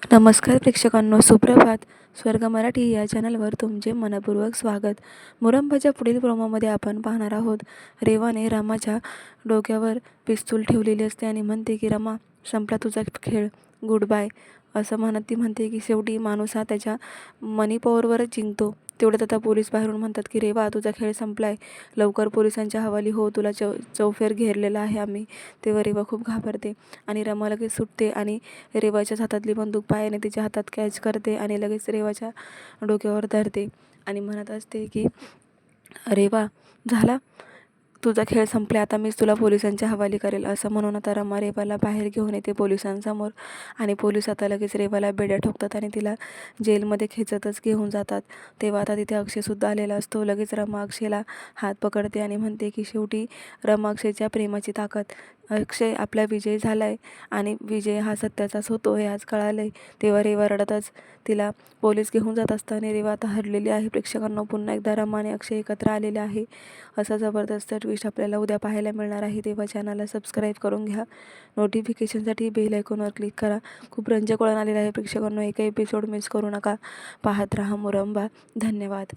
नमस्कार प्रेक्षकांनो, सुप्रभात. स्वर्ग मराठी या चॅनलवर तुमचे मनपूर्वक स्वागत. मुरंबाच्या पुढील प्रोमोमध्ये आपण पाहणार आहोत. रेवाने रमाच्या डोक्यावर पिस्तूल ठेवलेली असते आणि म्हणते की रमा, संपला तुझा खेळ, गुड बाय. असं म्हणत ती म्हणते की शेवटी माणूस हा त्याच्या मनी पॉवरवरच जिंकतो. तेवढ्यात आता पोलीस बाहेरून म्हणतात की रेवा, तुझा खेळ संपलाय, लवकर पोलिसांच्या हवाली हो, तुला चौफेर घेरलेला आहे आम्ही. तेव्हा रेवा खूप घाबरते आणि रमा लगेच सुटते आणि रेवाच्याच हातातली बंदूक पायाने तिच्या हातात कॅच करते आणि लगेच रेवाच्या डोक्यावर धरते आणि म्हणत असते की रेवा, झाला तुझा खेळ संपला, आता मीच तुला पोलिसांच्या हवाली करेल. असं म्हणून आता रमा रेवाला बाहेर घेऊन येते पोलिसांसमोर आणि पोलीस आता लगेच रेवाला बेड्या ठोकतात आणि तिला जेलमध्ये खेचतच घेऊन जातात. तेव्हा आता तिथे अक्षयसुद्धा आलेला असतो. लगेच रमा अक्षयला हात पकडते आणि म्हणते की शेवटी रमा अक्षयच्या प्रेमाची ताकद, अक्षय आपला विजय झालाय आणि विजय हा सत्याचाच होतो हे आज कळालंय. तेव्हा रेवा रडतच तिला पोलीस घेऊन जात असताना रेवा आता हरलेली आहे. प्रेक्षकांना पुन्हा एकदा रमा आणि अक्षय एकत्र आलेले आहे. असा जबरदस्त ट्विस्ट आपल्याला उद्या पाहायला मिळणार आहे. तेव्हा चॅनलला सबस्क्राईब करून घ्या. नोटिफिकेशनसाठी बेल आयकॉनवर क्लिक करा. खूप रंजक वळण आलेलं आहे प्रेक्षकांनो. एकही एपिसोड मिस करू नका. पाहत राहा मुरंबा. धन्यवाद.